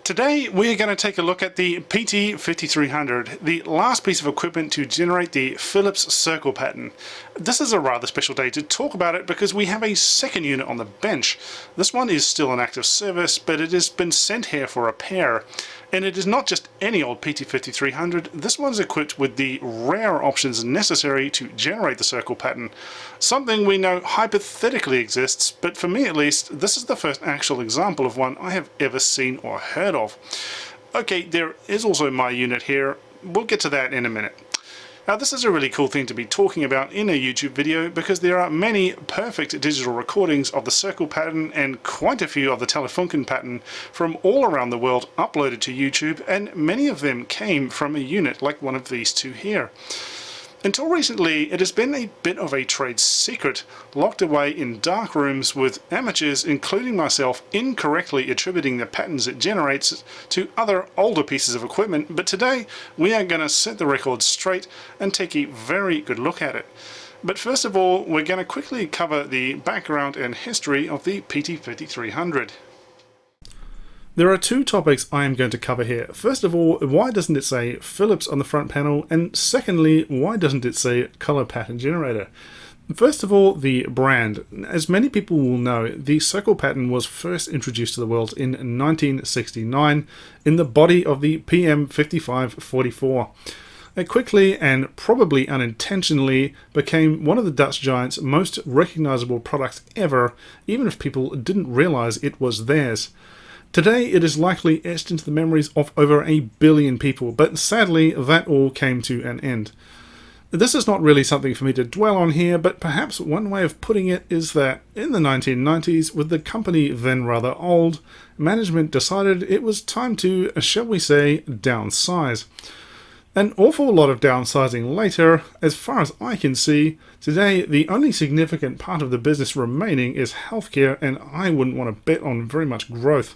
Today we're going to take a look at the PT5300, the last piece of equipment to generate the Philips circle pattern. This is a rather special day to talk about it because we have a second unit on the bench. This one is still in active service, but it has been sent here for repair. And it is not just any old PT5300, this one's equipped with the rare options necessary to generate the circle pattern. Something we know hypothetically exists, but for me at least, this is the first actual example of one I have ever seen or heard of. Okay, there is also my unit here. We'll get to that in a minute. Now this is a really cool thing to be talking about in a YouTube video because there are many perfect digital recordings of the circle pattern and quite a few of the Telefunken pattern from all around the world uploaded to YouTube, and many of them came from a unit like one of these two here. Until recently, it has been a bit of a trade secret, locked away in dark rooms with amateurs, including myself, incorrectly attributing the patterns it generates to other older pieces of equipment, but today we are going to set the record straight and take a very good look at it. But first of all, we're going to quickly cover the background and history of the PT5300. There are two topics I am going to cover here. First of all, why doesn't it say Philips on the front panel? And secondly, why doesn't it say color pattern generator? First of all, the brand. As many people will know, the circle pattern was first introduced to the world in 1969 in the body of the PM5544. It quickly and probably unintentionally became one of the Dutch giant's most recognizable products ever, even if people didn't realize it was theirs. Today it is likely etched into the memories of over 1 billion people, but sadly that all came to an end. This is not really something for me to dwell on here, but perhaps one way of putting it is that in the 1990s, with the company then rather old, management decided it was time to, shall we say, downsize. An awful lot of downsizing later, as far as I can see, today the only significant part of the business remaining is healthcare, and I wouldn't want to bet on very much growth.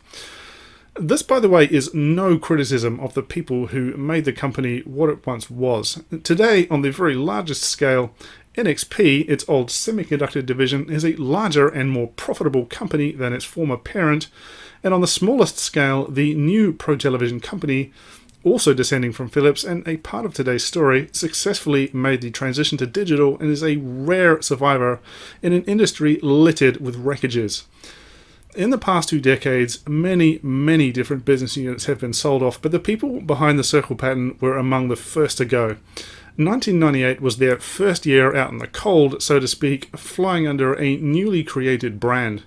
This, by the way, is no criticism of the people who made the company what it once was. Today, on the very largest scale, NXP, its old semiconductor division, is a larger and more profitable company than its former parent, and on the smallest scale, the new Pro Television company, also descending from Philips and a part of today's story, successfully made the transition to digital and is a rare survivor in an industry littered with wreckages. In the past 2 decades, many different business units have been sold off, but the people behind the circle pattern were among the first to go. 1998 was their first year out in the cold, so to speak, flying under a newly created brand.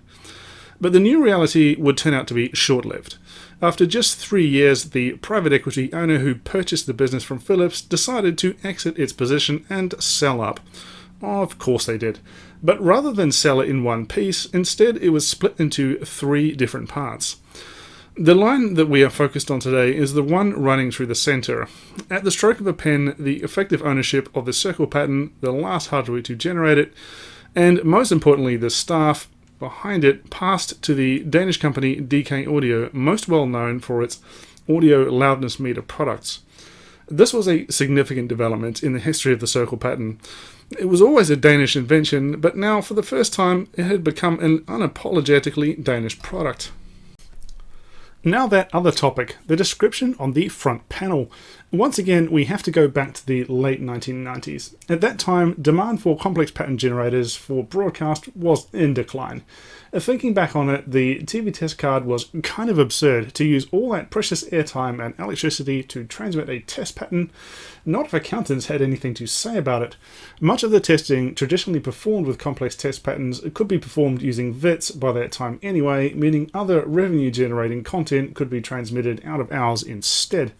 But the new reality would turn out to be short-lived. After just 3 years, the private equity owner who purchased the business from Philips decided to exit its position and sell up. Of course they did. But rather than sell it in one piece, instead it was split into 3 different parts. The line that we are focused on today is the one running through the center. At the stroke of a pen, the effective ownership of the circle pattern, the last hardware to generate it, and most importantly the staff behind it, passed to the Danish company DK Audio, most well known for its audio loudness meter products. This was a significant development in the history of the circle pattern. It was always a Danish invention, but now for the first time it had become an unapologetically Danish product. Now that other topic, the description on the front panel. Once again, we have to go back to the late 1990s. At that time, demand for complex pattern generators for broadcast was in decline. Thinking back on it, the TV test card was kind of absurd to use all that precious airtime and electricity to transmit a test pattern, not if accountants had anything to say about it. Much of the testing traditionally performed with complex test patterns could be performed using VITs by that time anyway, meaning other revenue-generating content could be transmitted out of hours instead.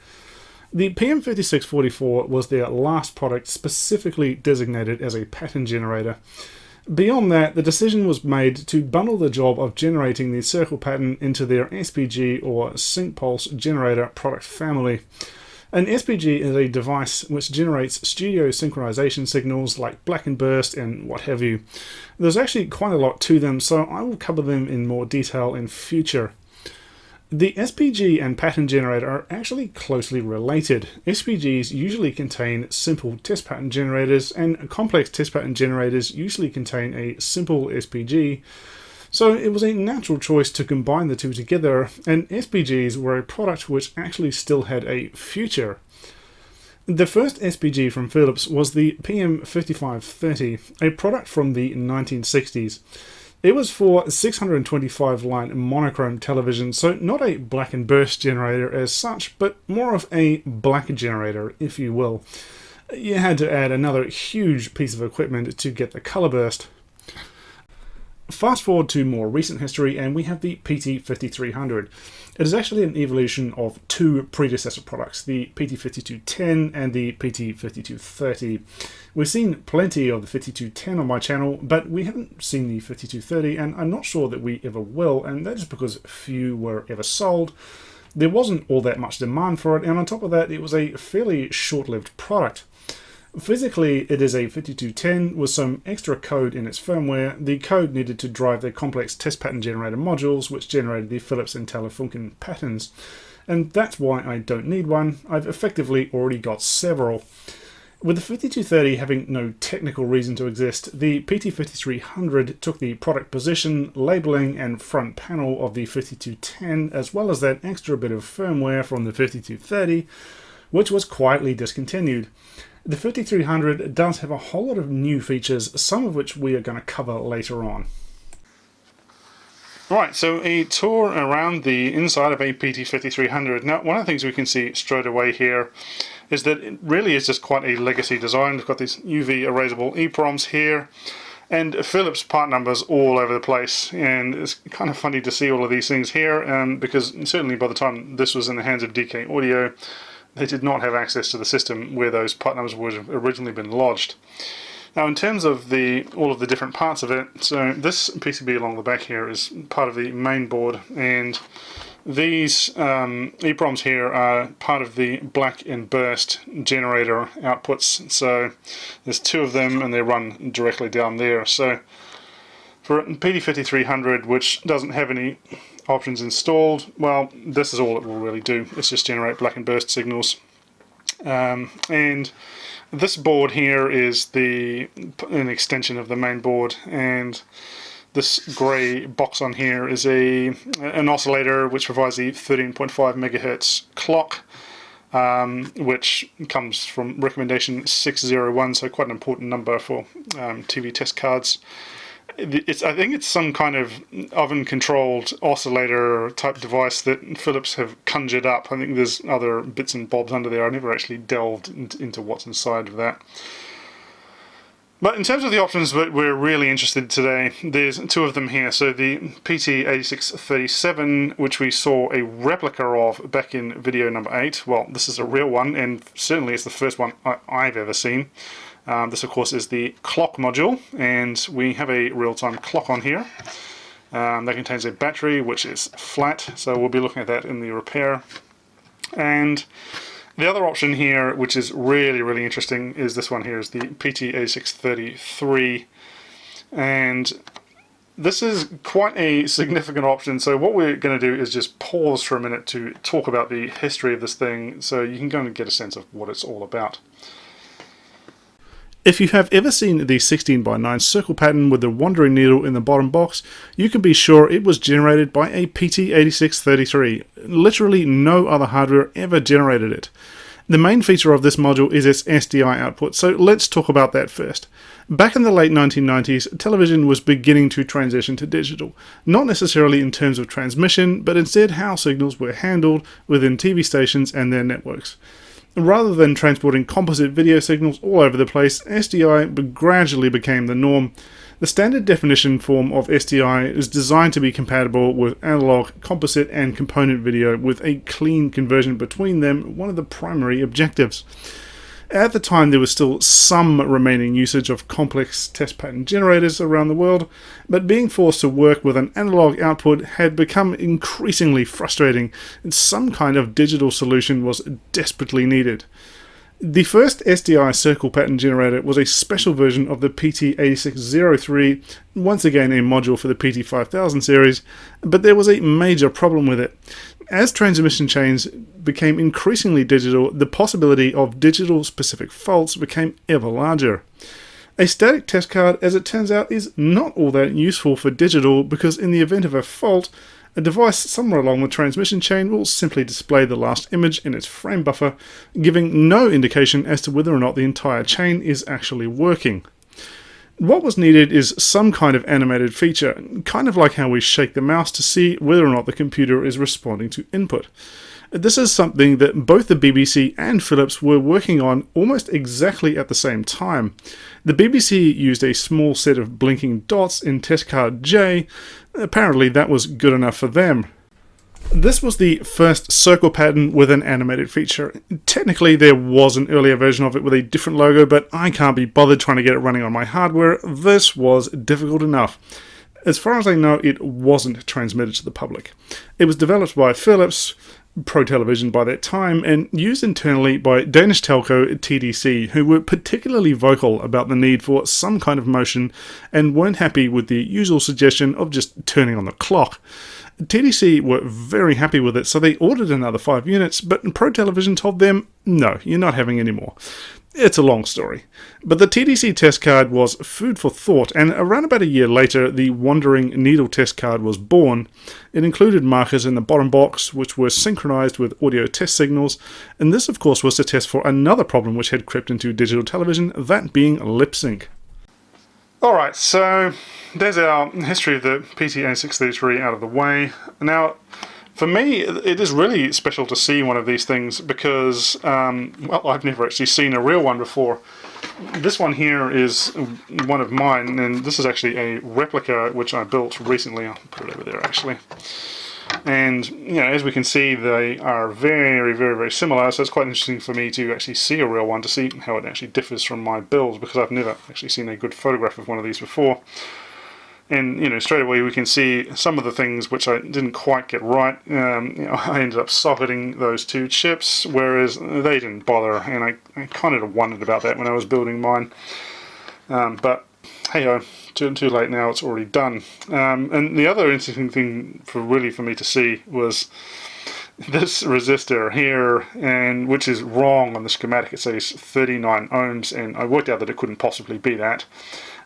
The PM5644 was their last product specifically designated as a pattern generator. Beyond that, the decision was made to bundle the job of generating the circle pattern into their SPG or Sync Pulse generator product family. An SPG is a device which generates studio synchronization signals like black and burst and what have you. There's actually quite a lot to them, so I will cover them in more detail in future. The SPG and pattern generator are actually closely related. SPGs usually contain simple test pattern generators, and complex test pattern generators usually contain a simple SPG. So it was a natural choice to combine the two together, and SPGs were a product which actually still had a future. The first SPG from Philips was the PM5500, a product from the 1960s. It was for 625 line monochrome television, so not a black and burst generator as such, but more of a black generator, if you will. You had to add another huge piece of equipment to get the color burst. Fast forward to more recent history, and we have the PT5300. It is actually an evolution of two predecessor products, the PT5210 and the PT5230. We've seen plenty of the 5210 on my channel, but we haven't seen the 5230, and I'm not sure that we ever will, and that is because few were ever sold. There wasn't all that much demand for it, and on top of that, it was a fairly short-lived product. Physically, it is a 5210 with some extra code in its firmware. The code needed to drive the complex test pattern generator modules, which generated the Philips and Telefunken patterns. And that's why I don't need one. I've effectively already got several. With the 5230 having no technical reason to exist, the PT5300 took the product position, labeling and front panel of the 5210, as well as that extra bit of firmware from the 5230, which was quietly discontinued. The 5300 does have a whole lot of new features, some of which we are going to cover later on. Right, so a tour around the inside of a PT5300. Now, one of the things we can see straight away here is that it really is just quite a legacy design. We've got these UV erasable EEPROMs here, and Philips part numbers all over the place, and it's kind of funny to see all of these things here, because certainly by the time this was in the hands of DK Audio, they did not have access to the system where those part numbers would have originally been lodged. Now, in terms of all of the different parts of it, so this PCB along the back here is part of the main board, and these EEPROMs here are part of the black and burst generator outputs. So there's two of them, and they run directly down there. So for PT5300, which doesn't have any options installed, well, this is all it will really do. It's just generate black and burst signals. And this board here is an extension of the main board, and this grey box on here is an oscillator which provides the 13.5 megahertz clock, which comes from recommendation 601, so quite an important number for TV test cards. I think it's some kind of oven-controlled oscillator type device that Philips have conjured up. I think there's other bits and bobs under there. I never actually delved into what's inside of that. But in terms of the options that we're really interested in today, there's two of them here. So the PT8637, which we saw a replica of back in video number 8. Well, this is a real one, and certainly it's the first one I've ever seen. This, of course, is the clock module, and we have a real-time clock on here. That contains a battery, which is flat, so we'll be looking at that in the repair. And the other option here, which is really, really interesting, is this one here, is the PT8633. And this is quite a significant option, so what we're going to do is just pause for a minute to talk about the history of this thing, so you can go and get a sense of what it's all about. If you have ever seen the 16:9 circle pattern with the wandering needle in the bottom box, you can be sure it was generated by a PT8633. Literally no other hardware ever generated it. The main feature of this module is its SDI output, so let's talk about that first. Back in the late 1990s, television was beginning to transition to digital, not necessarily in terms of transmission, but instead how signals were handled within TV stations and their networks. Rather than transporting composite video signals all over the place, SDI gradually became the norm. The standard definition form of SDI is designed to be compatible with analog, composite and component video, with a clean conversion between them one of the primary objectives. At the time, there was still some remaining usage of complex test pattern generators around the world, but being forced to work with an analog output had become increasingly frustrating, and some kind of digital solution was desperately needed. The first SDI circle pattern generator was a special version of the PT8603, once again a module for the PT5000 series, but there was a major problem with it. As transmission chains became increasingly digital, the possibility of digital-specific faults became ever larger. A static test card, as it turns out, is not all that useful for digital because in the event of a fault, a device somewhere along the transmission chain will simply display the last image in its frame buffer, giving no indication as to whether or not the entire chain is actually working. What was needed is some kind of animated feature, kind of like how we shake the mouse to see whether or not the computer is responding to input. This is something that both the BBC and Philips were working on almost exactly at the same time. The BBC used a small set of blinking dots in test card J. Apparently that was good enough for them. This was the first circle pattern with an animated feature. Technically there was an earlier version of it with a different logo, but I can't be bothered trying to get it running on my hardware. This was difficult enough. As far as I know, it wasn't transmitted to the public. It was developed by Philips, Pro Television by that time, and used internally by Danish telco TDC, who were particularly vocal about the need for some kind of motion and weren't happy with the usual suggestion of just turning on the clock. TDC were very happy with it, so they ordered another 5 units, but Pro Television told them, no, you're not having any more. It's a long story. But the TDC test card was food for thought, and around about a year later, the Wandering Needle test card was born. It included markers in the bottom box, which were synchronized with audio test signals, and this, of course, was to test for another problem which had crept into digital television, that being lip sync. Alright, so there's our history of the PT8633 out of the way. Now, for me, it is really special to see one of these things because, well, I've never actually seen a real one before. This one here is one of mine, and this is actually a replica which I built recently. I'll put it over there, actually. And, you know, as we can see, they are very, very, very similar, so it's quite interesting for me to actually see a real one, to see how it actually differs from my build, because I've never actually seen a good photograph of one of these before. And, you know, straight away we can see some of the things which I didn't quite get right. You know, I ended up socketing those two chips, whereas they didn't bother, and I kind of wondered about that when I was building mine. But hey-ho, too late now, it's already done. And the other interesting thing for me to see was this resistor here, and which is wrong on the schematic. It says 39 ohms, and I worked out that it couldn't possibly be that.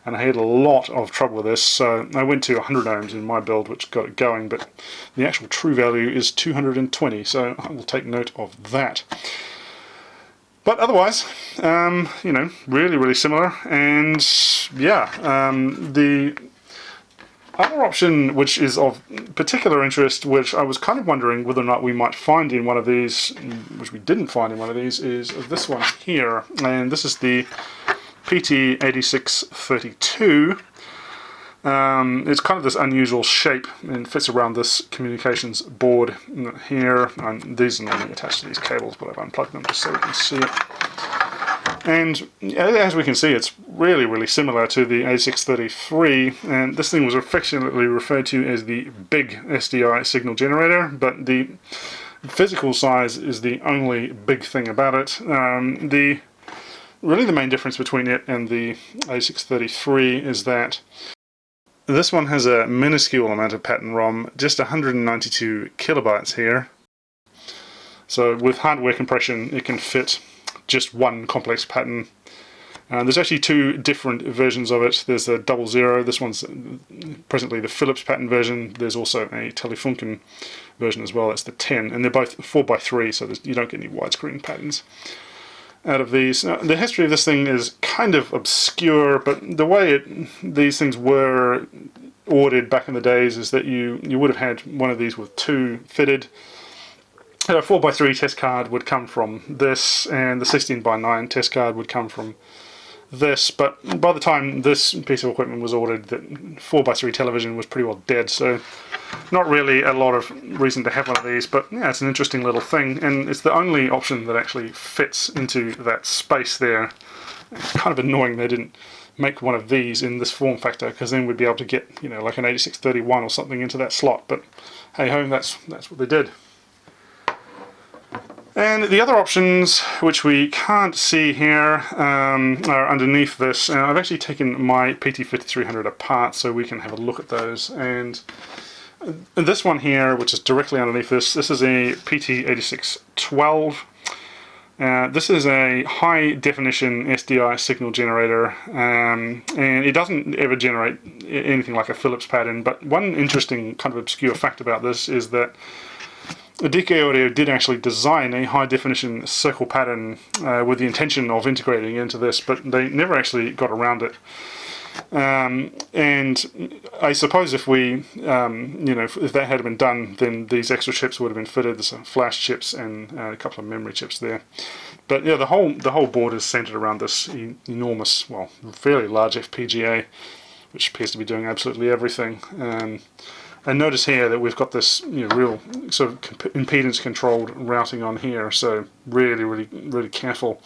And I had a lot of trouble with this, so I went to 100 ohms in my build, which got it going, but the actual true value is 220, so I will take note of that. But otherwise, you know, really, really similar, and yeah, the other option which is of particular interest, which I was kind of wondering whether or not we might find in one of these, which we didn't find in one of these, is this one here, and this is the PT8632. It's kind of this unusual shape and fits around this communications board here. And these are normally attached to these cables, but I've unplugged them just so we can see it. And as we can see, it's really, really similar to the 8633, and this thing was affectionately referred to as the big SDI signal generator, but the physical size is the only big thing about it. Really the main difference between it and the 8633 is that this one has a minuscule amount of pattern ROM, just 192 kilobytes here. So with hardware compression it can fit just one complex pattern. There's actually two different versions of it. There's the 00, this one's presently the Philips pattern version. There's also a Telefunken version as well, that's the 10, and they're both 4x3, so you don't get any widescreen patterns out of these. Now, the history of this thing is kind of obscure, but the way these things were ordered back in the days is that you would have had one of these with two fitted. A 4x3 test card would come from this, and the 16x9 test card would come from this, but by the time this piece of equipment was ordered, that 4x3 television was pretty well dead, so not really a lot of reason to have one of these, but yeah, it's an interesting little thing, and it's the only option that actually fits into that space there. It's kind of annoying they didn't make one of these in this form factor, because then we'd be able to get, you know, like an 8631 or something into that slot, but hey ho, that's what they did. And the other options, which we can't see here, are underneath this. I've actually taken my PT5300 apart so we can have a look at those. And this one here, which is directly underneath this is a PT8612. This is a high definition SDI signal generator, and it doesn't ever generate anything like a Philips pattern, but one interesting kind of obscure fact about this is that DK Audio did actually design a high definition circle pattern with the intention of integrating into this, but they never actually got around it. And I suppose if we, if that had been done, then these extra chips would have been fitted. There's some flash chips and a couple of memory chips there. But yeah, the whole board is centered around this enormous, well, fairly large FPGA, which appears to be doing absolutely everything. And notice here that we've got this real sort of impedance controlled routing on here, so really careful.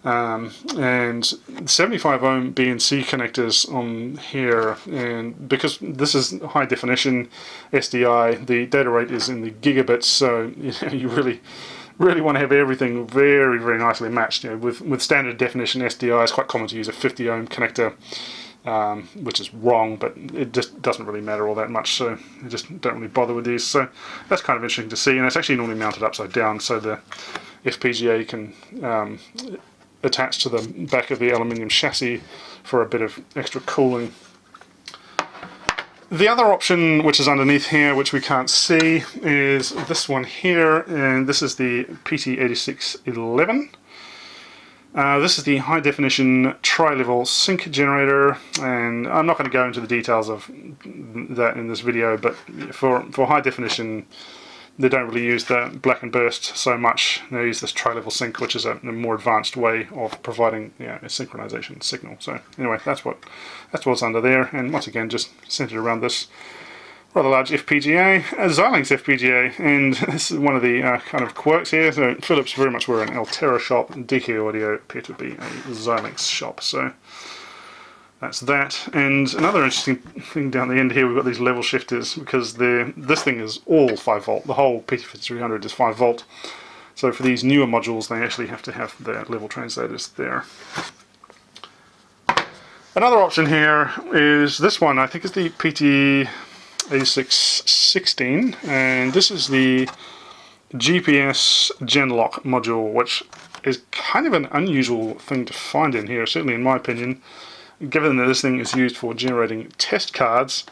And 75 ohm BNC connectors on here, and because this is high definition SDI, the data rate is in the gigabits, so you really want to have everything very nicely matched. With standard definition SDI, it's quite common to use a 50 ohm connector, which is wrong, but it just doesn't really matter all that much, so you just don't really bother with these. So that's kind of interesting to see, and it's actually normally mounted upside down, so the FPGA can attach to the back of the aluminium chassis for a bit of extra cooling. The other option, which is underneath here, which we can't see, is this one here, and this is the PT5300. This is the high definition tri-level sync generator, and I'm not going to go into the details of that in this video, but for high definition they don't really use the black and burst so much. They use this tri-level sync, which is a more advanced way of providing a synchronization signal. So anyway, that's what's under there, and once again just centered around this rather large FPGA, a Xilinx FPGA, and this is one of the kind of quirks here. So Philips very much were an Altera shop, and DK Audio appear to be a Xilinx shop. So that's that. And another interesting thing down the end here, we've got these level shifters, because this thing is all 5 volt. The whole PT5300 is 5 volt. So for these newer modules, they actually have to have their level translators there. Another option here is this one. I think it's the PT8616, and this is the GPS genlock module, which is kind of an unusual thing to find in here, certainly in my opinion. Given that this thing is used for generating test cards,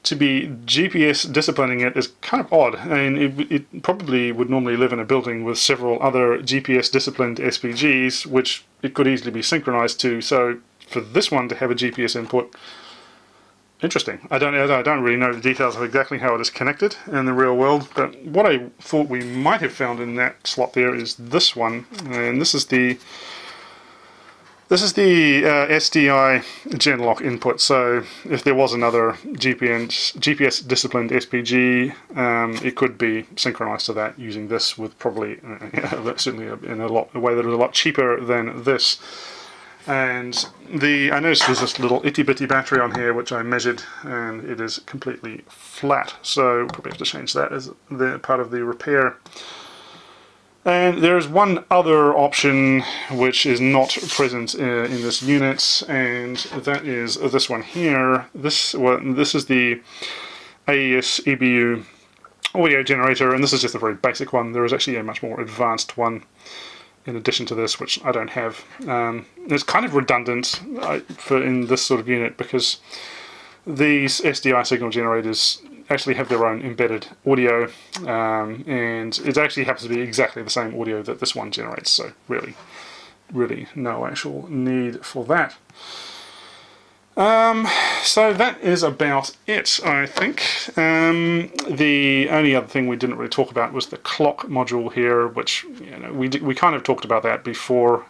to be GPS disciplining it is kind of odd. I mean, it probably would normally live in a building with several other GPS disciplined SPGs, which it could easily be synchronized to. So for this one to have a GPS input, interesting. I don't really know the details of exactly how it is connected in the real world, but what I thought we might have found in that slot there is this one, and this is the SDI genlock input. So if there was another GPS disciplined SPG, it could be synchronized to that using this, with probably certainly in a way that is a lot cheaper than this. And I noticed there's this little itty bitty battery on here which I measured, and it is completely flat, so we'll probably have to change that as part of the repair. And there's one other option which is not present in this unit, and that is this one here. This is the AES EBU audio generator, and this is just a very basic one. There is actually a much more advanced one in addition to this, which I don't have. It's kind of redundant in this sort of unit, because these SDI signal generators actually have their own embedded audio, and it actually happens to be exactly the same audio that this one generates, so really no actual need for that. So that is about it, I think. The only other thing we didn't really talk about was the clock module here, which we kind of talked about that before.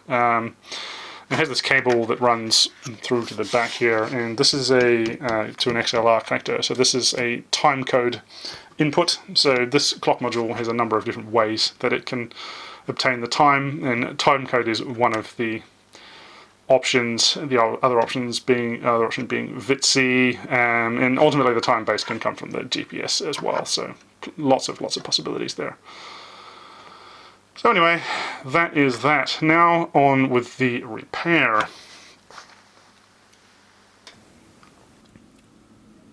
It has this cable that runs through to the back here, and this is to an XLR connector. So this is a time code input. So this clock module has a number of different ways that it can obtain the time, and time code is one of the options. The other option being VITC, and ultimately the time base can come from the GPS as well. So lots of possibilities there. So anyway, that is that. Now on with the repair.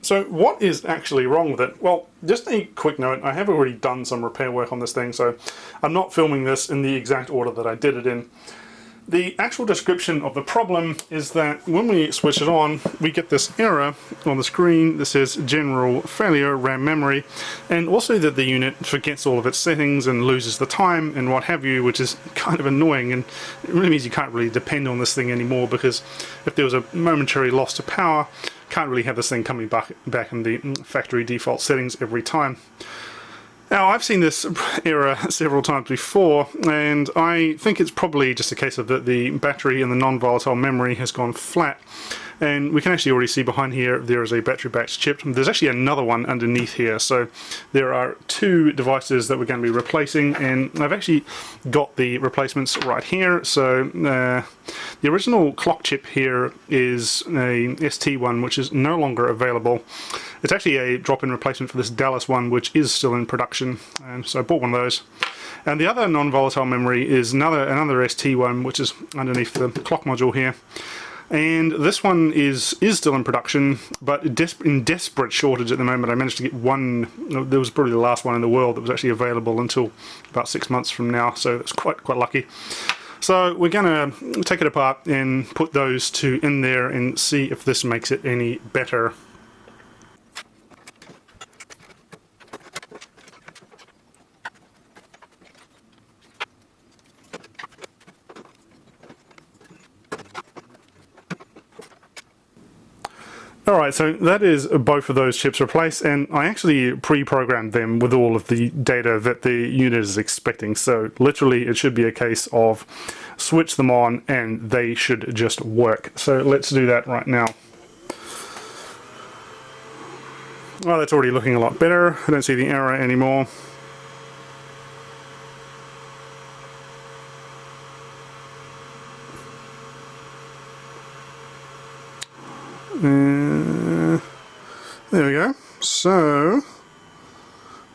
So So what is actually wrong with it? Well, just a quick note, I have already done some repair work on this thing, so I'm not filming this in the exact order that I did it in. The actual description of the problem is that when we switch it on, we get this error on the screen that says general failure, RAM memory, and also that the unit forgets all of its settings and loses the time and what have you, which is kind of annoying, and it really means you can't really depend on this thing anymore, because if there was a momentary loss to power, can't really have this thing coming back in the factory default settings every time. Now, I've seen this error several times before, and I think it's probably just a case of that the battery and the non-volatile memory has gone flat. And we can actually already see behind here there is a battery backed chip. There's actually another one underneath here, so there are two devices that we're going to be replacing, and I've actually got the replacements right here. So the original clock chip here is a ST one, which is no longer available. It's actually a drop-in replacement for this Dallas one, which is still in production, and so I bought one of those. And the other non-volatile memory is another ST one, which is underneath the clock module here. And this one is still in production, but in desperate shortage at the moment. I managed to get one. There was probably the last one in the world that was actually available until about 6 months from now, so that's quite lucky. So we're going to take it apart and put those two in there and see if this makes it any better. Alright, so that is both of those chips replaced, and I actually pre-programmed them with all of the data that the unit is expecting, so literally it should be a case of switch them on and they should just work. So let's do that right now. Well, that's already looking a lot better. I don't see the error anymore. There we go. So,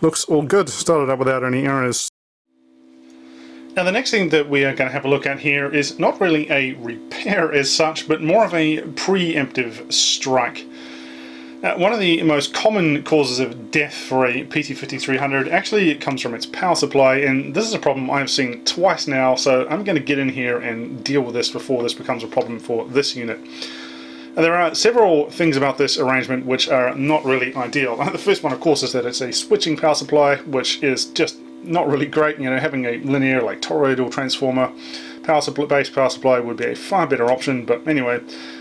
looks all good. Started up without any errors. Now the next thing that we are going to have a look at here is not really a repair as such, but more of a preemptive strike. One of the most common causes of death for a PT5300 actually comes from its power supply, and this is a problem I've seen twice now, so I'm going to get in here and deal with this before this becomes a problem for this unit. There are several things about this arrangement which are not really ideal. The first one, of course, is that it's a switching power supply, which is just not really great. You know, having a linear, like toroidal transformer based power supply would be a far better option. But anyway,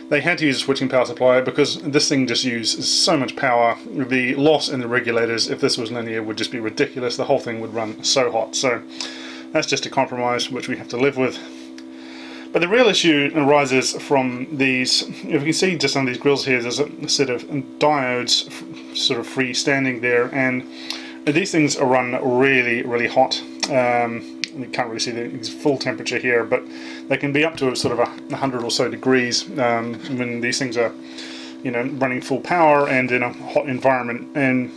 they had to use a switching power supply because this thing just uses so much power. The loss in the regulators, if this was linear, would just be ridiculous. The whole thing would run so hot. So that's just a compromise which we have to live with. But the real issue arises from these. If you can see just on these grills here, there's a set of diodes sort of freestanding there, and these things are run really hot. You can't really see the full temperature here, but they can be up to sort of 100 or so degrees when these things are, you know, running full power and in a hot environment. And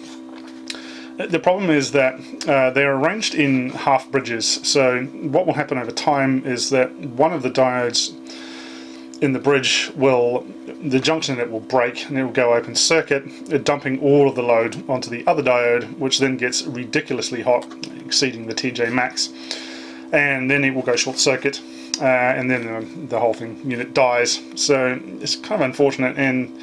the problem is that they're arranged in half bridges, so what will happen over time is that one of the diodes in the bridge the junction in it will break and it will go open circuit, dumping all of the load onto the other diode, which then gets ridiculously hot, exceeding the TJ max, and then it will go short circuit, and then the whole unit dies. So it's kind of unfortunate, and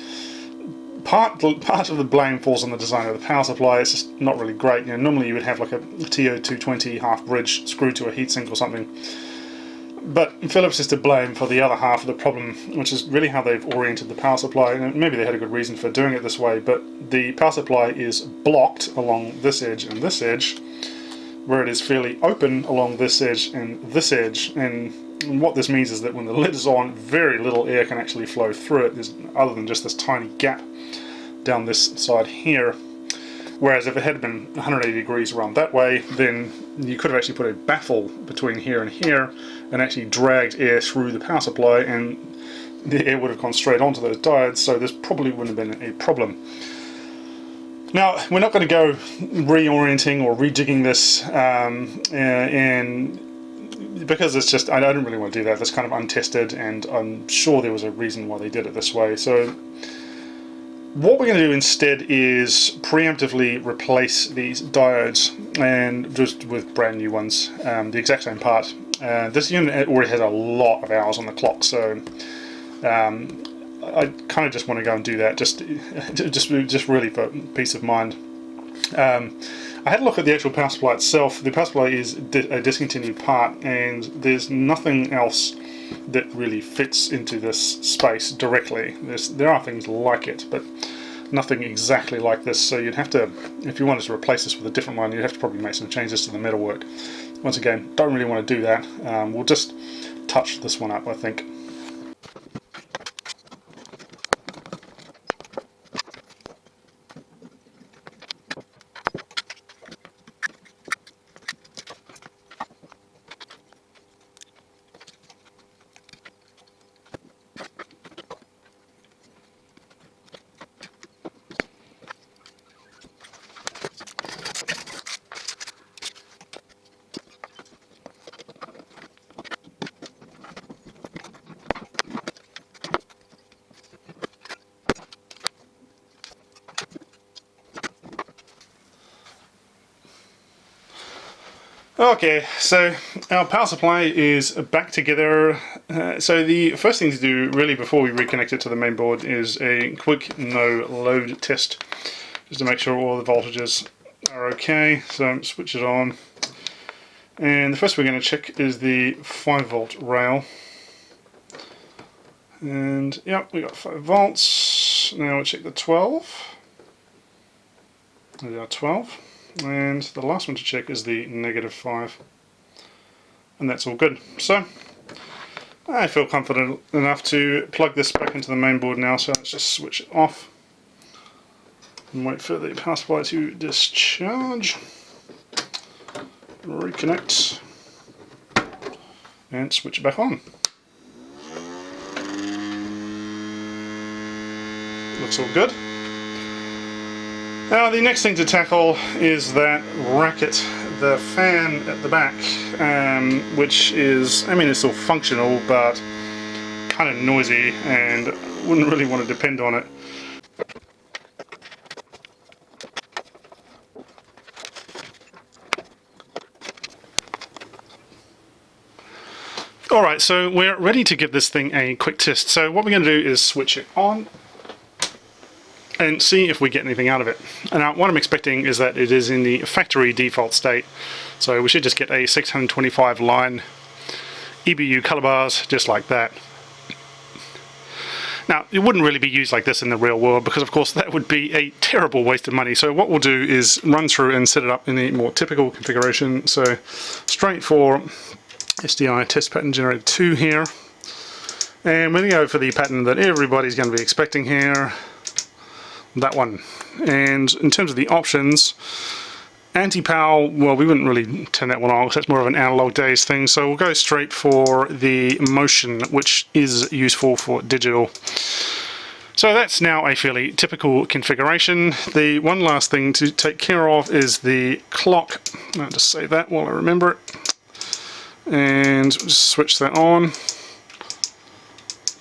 part of the blame falls on the design of the power supply. It's just not really great. You know, normally you would have like a TO220 half bridge screwed to a heatsink or something. But Philips is to blame for the other half of the problem, which is really how they've oriented the power supply. And maybe they had a good reason for doing it this way, but the power supply is blocked along this edge and this edge, where it is fairly open along this edge and this edge. And what this means is that when the lid is on, very little air can actually flow through it, other than just this tiny gap down this side here. Whereas if it had been 180 degrees around that way, then you could have actually put a baffle between here and here and actually dragged air through the power supply, and the air would have gone straight onto those diodes, so this probably wouldn't have been a problem. Now, we're not going to go reorienting or rejigging this, and because it's just, I don't really want to do that. That's kind of untested, and I'm sure there was a reason why they did it this way. So What we're going to do instead is preemptively replace these diodes, and just with brand new ones, the exact same part. This unit already has a lot of hours on the clock, so I kind of just want to go and do that, just really for peace of mind. I had a look at the actual power supply itself. The power supply is a discontinued part, and there's nothing else that really fits into this space directly. There are things like it, but nothing exactly like this. So you'd have to, if you wanted to replace this with a different one, you'd have to probably make some changes to the metalwork. Once again, don't really want to do that. We'll just touch this one up, I think. Okay, so our power supply is back together. So the first thing to do really before we reconnect it to the main board is a quick no load test, just to make sure all the voltages are okay. So switch it on, and the first we're going to check is the 5-volt rail, and yep, we got 5 volts. Now we'll check the 12. There are 12. And the last one to check is the -5, and that's all good. So I feel confident enough to plug this back into the main board now, so let's just switch it off and wait for the power supply to discharge, reconnect, and switch it back on. Looks all good. Now the next thing to tackle is that racket, the fan at the back, which is, I mean, it's still functional, but kind of noisy, and wouldn't really want to depend on it. Alright, so we're ready to give this thing a quick test. So what we're going to do is switch it on and see if we get anything out of it. And now what I'm expecting is that it is in the factory default state, so we should just get a 625 line EBU color bars just like that. Now it wouldn't really be used like this in the real world, because of course that would be a terrible waste of money. So what we'll do is run through and set it up in the more typical configuration. So straight for SDI test pattern generator 2 here, and we're going to go for the pattern that everybody's going to be expecting here, that one. And in terms of the options, anti-power, well, we wouldn't really turn that one on because that's more of an analog days thing, so we'll go straight for the motion, which is useful for digital. So that's now a fairly typical configuration. The one last thing to take care of is the clock. I'll just save that while I remember it, and just switch that on.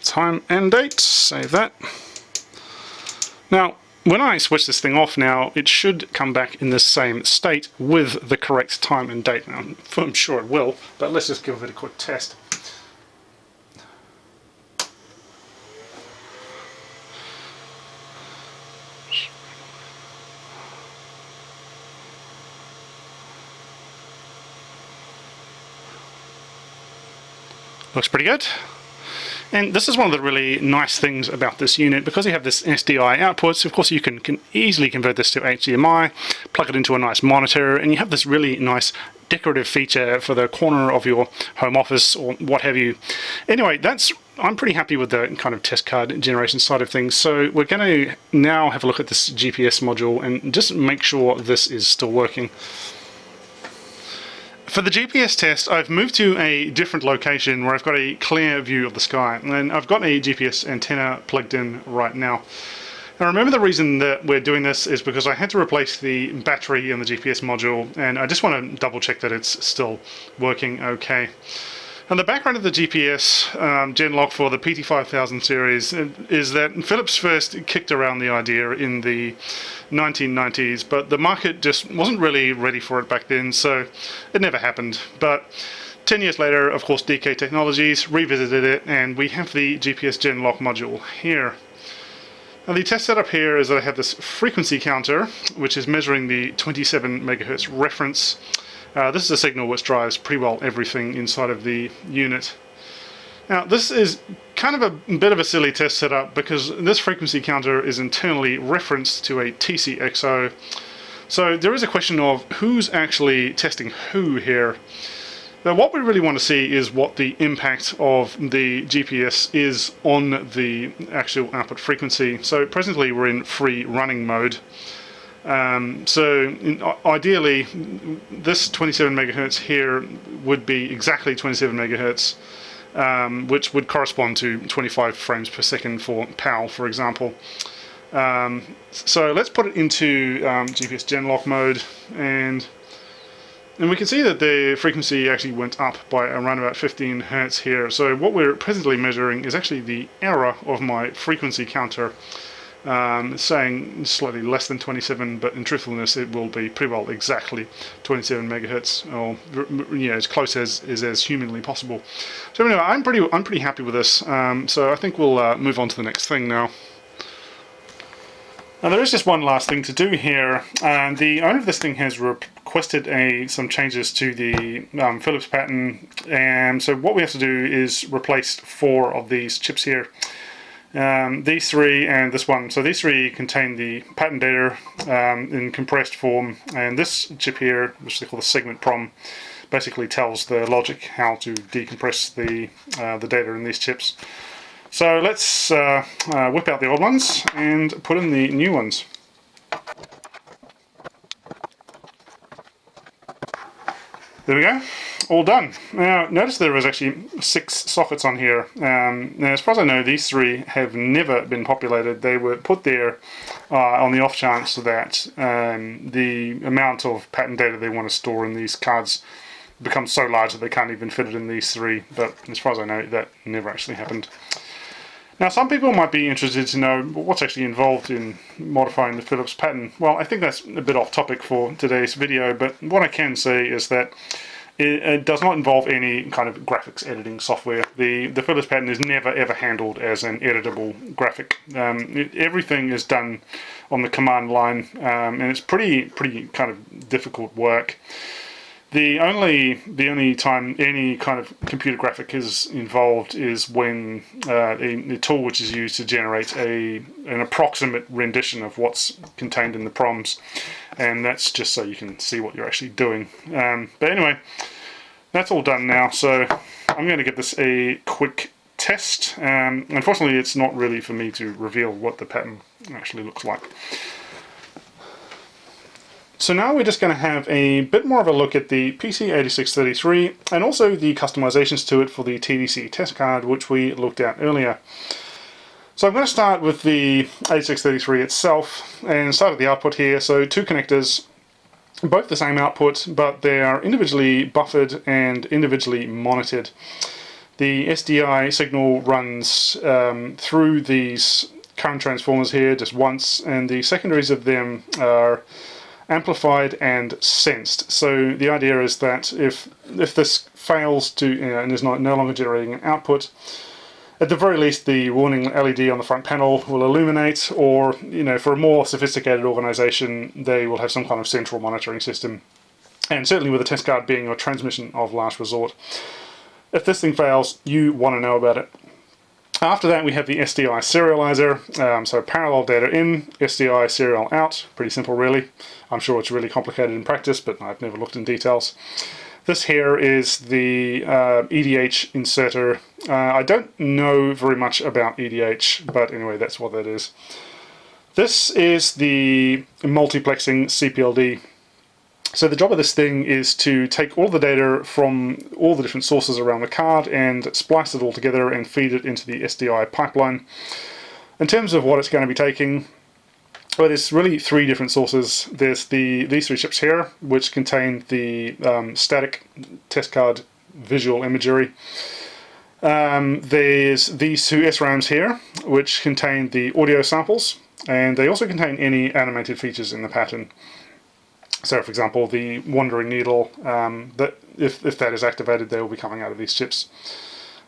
Time and date, save that. Now when I switch this thing off now, it should come back in the same state with the correct time and date. Now, I'm sure it will, but let's just give it a quick test. Looks pretty good. And this is one of the really nice things about this unit, because you have this SDI outputs. Of course you can easily convert this to HDMI, plug it into a nice monitor, and you have this really nice decorative feature for the corner of your home office or what have you. Anyway, I'm pretty happy with the kind of test card generation side of things. So we're going to now have a look at this GPS module and just make sure this is still working. For the GPS test, I've moved to a different location where I've got a clear view of the sky, and I've got a GPS antenna plugged in right now. Now remember, the reason that we're doing this is because I had to replace the battery in the GPS module, and I just want to double check that it's still working okay. And the background of the GPS genlock for the PT5000 series is that Philips first kicked around the idea in the 1990s, but the market just wasn't really ready for it back then, so it never happened. But 10 years later, of course, DK Technologies revisited it, and we have the GPS genlock module here. Now the test setup here is that I have this frequency counter, which is measuring the 27 megahertz reference. This is a signal which drives pretty well everything inside of the unit. Now this is kind of a bit of a silly test setup because this frequency counter is internally referenced to a TCXO. So there is a question of who's actually testing who here. Now what we really want to see is what the impact of the GPS is on the actual output frequency. So presently we're in free running mode. Ideally this 27 megahertz here would be exactly 27 megahertz, which would correspond to 25 frames per second for PAL, for example. So let's put it into GPS genlock mode, and we can see that the frequency actually went up by around about 15 hertz here. So what we're presently measuring is actually the error of my frequency counter. Saying slightly less than 27, but in truthfulness it will be pretty well exactly 27 megahertz, or as close as humanly possible. So anyway, I'm pretty happy with this. So I think we'll move on to the next thing now. Now there is just one last thing to do here. The owner of this thing has requested some changes to the Philips pattern, and so what we have to do is replace 4 of these chips here. These 3 and this one. So these 3 contain the pattern data in compressed form, and this chip here, which they call the segment prom, basically tells the logic how to decompress the data in these chips. So let's whip out the old ones and put in the new ones. There we go, all done. Now notice there was actually 6 sockets on here. Now as far as I know, these 3 have never been populated. They were put there on the off chance that the amount of pattern data they want to store in these cards becomes so large that they can't even fit it in these 3, but as far as I know, that never actually happened. Now some people might be interested to know what's actually involved in modifying the Philips pattern. Well, I think that's a bit off topic for today's video, but what I can say is that it does not involve any kind of graphics editing software. The Philips pattern is never ever handled as an editable graphic. Everything is done on the command line, and it's pretty kind of difficult work. The only time any kind of computer graphic is involved is when the tool which is used to generate an approximate rendition of what's contained in the proms, and that's just so you can see what you're actually doing. But anyway, that's all done now, so I'm going to give this a quick test. Unfortunately, it's not really for me to reveal what the pattern actually looks like. So now we're just going to have a bit more of a look at the PC8633 and also the customizations to it for the TDC test card, which we looked at earlier. So I'm going to start with the 8633 itself and start at the output here. So 2 connectors, both the same output, but they are individually buffered and individually monitored. The SDI signal runs through these current transformers here just once, and the secondaries of them are amplified and sensed. So the idea is that if this fails to and is no longer generating an output, at the very least the warning LED on the front panel will illuminate, or for a more sophisticated organization they will have some kind of central monitoring system. And certainly with the test card being a transmission of last resort, if this thing fails, you want to know about it. After that we have the SDI serializer, so parallel data in, SDI serial out. Pretty simple really. I'm sure it's really complicated in practice, but I've never looked in details. This here is the EDH inserter. I don't know very much about EDH, but anyway, that's what that is. This is the multiplexing CPLD. So the job of this thing is to take all the data from all the different sources around the card and splice it all together and feed it into the SDI pipeline. In terms of what it's going to be taking, well, there's really 3 different sources. There's these 3 chips here, which contain the static test card visual imagery. There's these two SRAMs here, which contain the audio samples, and they also contain any animated features in the pattern. So, for example, the wandering needle, that if that is activated, they will be coming out of these chips.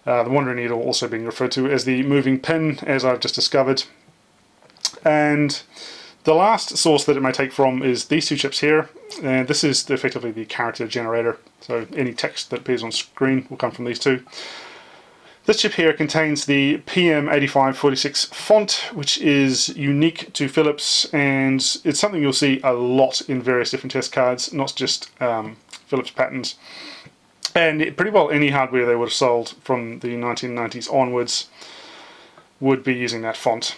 The wandering needle also being referred to as the moving pin, as I've just discovered. And the last source that it may take from is these two chips here, and this is effectively the character generator. So any text that appears on screen will come from these two. This chip here contains the PM8546 font, which is unique to Philips, and it's something you'll see a lot in various different test cards, not just Philips patents. And pretty well any hardware they would have sold from the 1990s onwards would be using that font.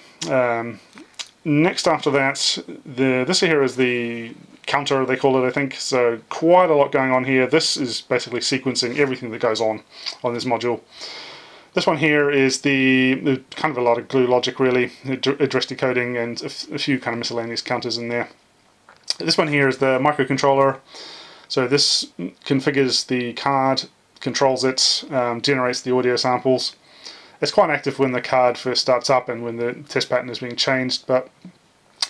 Next after that, this here is the counter, they call it, I think. So quite a lot going on here. This is basically sequencing everything that goes on this module. This one here is the kind of a lot of glue logic, really, address decoding and a few kind of miscellaneous counters in there. This one here is the microcontroller. So this configures the card, controls it, generates the audio samples. It's quite active when the card first starts up and when the test pattern is being changed, but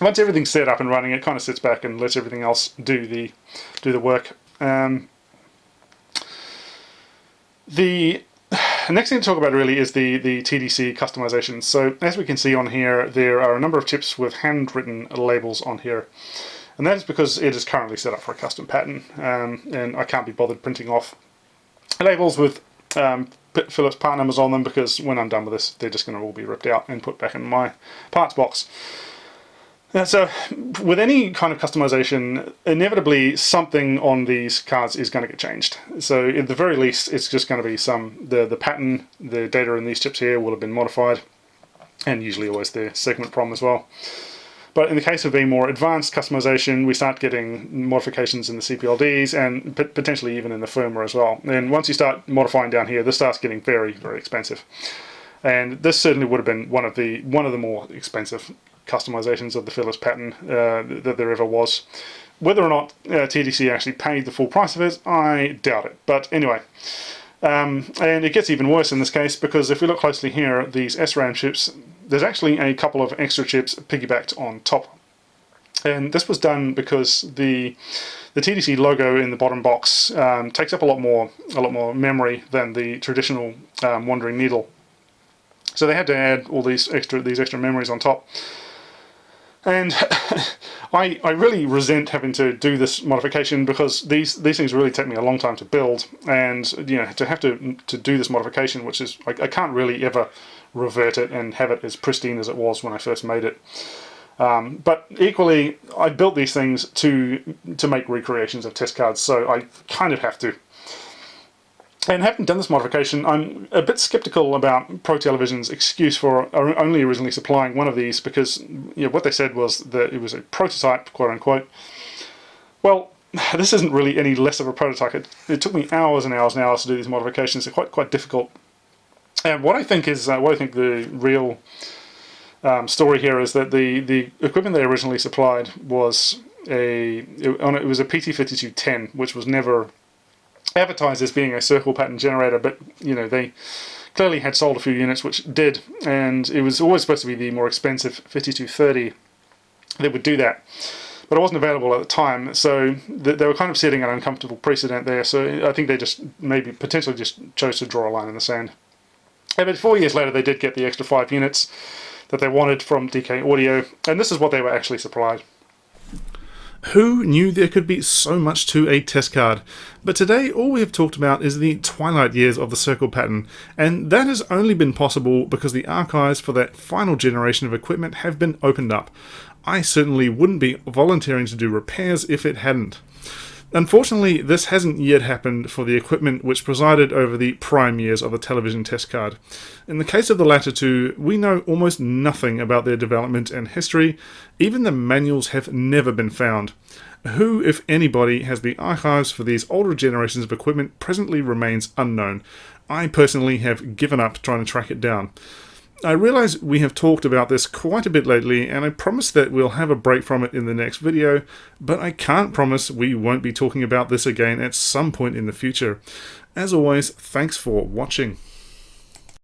once everything's set up and running, it kind of sits back and lets everything else do the work. The next thing to talk about really is the TDC customization. So as we can see on here, there are a number of chips with handwritten labels on here. And that is because it is currently set up for a custom pattern, and I can't be bothered printing off labels with Philips part numbers on them, because when I'm done with this, they're just going to all be ripped out and put back in my parts box. So with any kind of customization, inevitably something on these cards is going to get changed. So at the very least, it's just going to be the pattern, the data in these chips here will have been modified, and usually always the segment prom as well. But in the case of a more advanced customization, we start getting modifications in the CPLDs and potentially even in the firmware as well. And once you start modifying down here, this starts getting very, very expensive. And this certainly would have been one of the more expensive customizations of the Philips pattern that there ever was. Whether or not TDC actually paid the full price of it, I doubt it. But anyway, and it gets even worse in this case, because if we look closely here, these SRAM chips, there's actually a couple of extra chips piggybacked on top. And this was done because the TDC logo in the bottom box takes up a lot more memory than the traditional wandering needle. So they had to add all these extra memories on top. And I really resent having to do this modification, because these things really take me a long time to build, and to have to do this modification, which is I can't really ever revert it and have it as pristine as it was when I first made it. But equally, I built these things to make recreations of test cards, so I kind of have to. And having done this modification, I'm a bit skeptical about Pro Television's excuse for only originally supplying one of these, because what they said was that it was a prototype, quote unquote. Well, this isn't really any less of a prototype. It took me hours and hours and hours to do these modifications. They're quite difficult. And what I think the real story here is that the equipment they originally supplied was it was a PT5200, which was never advertised as being a circle pattern generator, but they clearly had sold a few units which did, and it was always supposed to be the more expensive 5230 that would do that, but it wasn't available at the time, so they were kind of setting an uncomfortable precedent there. So I think they just potentially just chose to draw a line in the sand. But 4 years later, they did get the extra 5 units that they wanted from DK Audio, and this is what they were actually supplied. Who knew there could be so much to a test card? But today all we have talked about is the twilight years of the circle pattern, and that has only been possible because the archives for that final generation of equipment have been opened up. I certainly wouldn't be volunteering to do repairs if it hadn't. Unfortunately, this hasn't yet happened for the equipment which presided over the prime years of the television test card. In the case of the latter two, we know almost nothing about their development and history. Even the manuals have never been found. Who, if anybody, has the archives for these older generations of equipment presently remains unknown. I personally have given up trying to track it down. I realise we have talked about this quite a bit lately, and I promise that we'll have a break from it in the next video, but I can't promise we won't be talking about this again at some point in the future. As always, thanks for watching.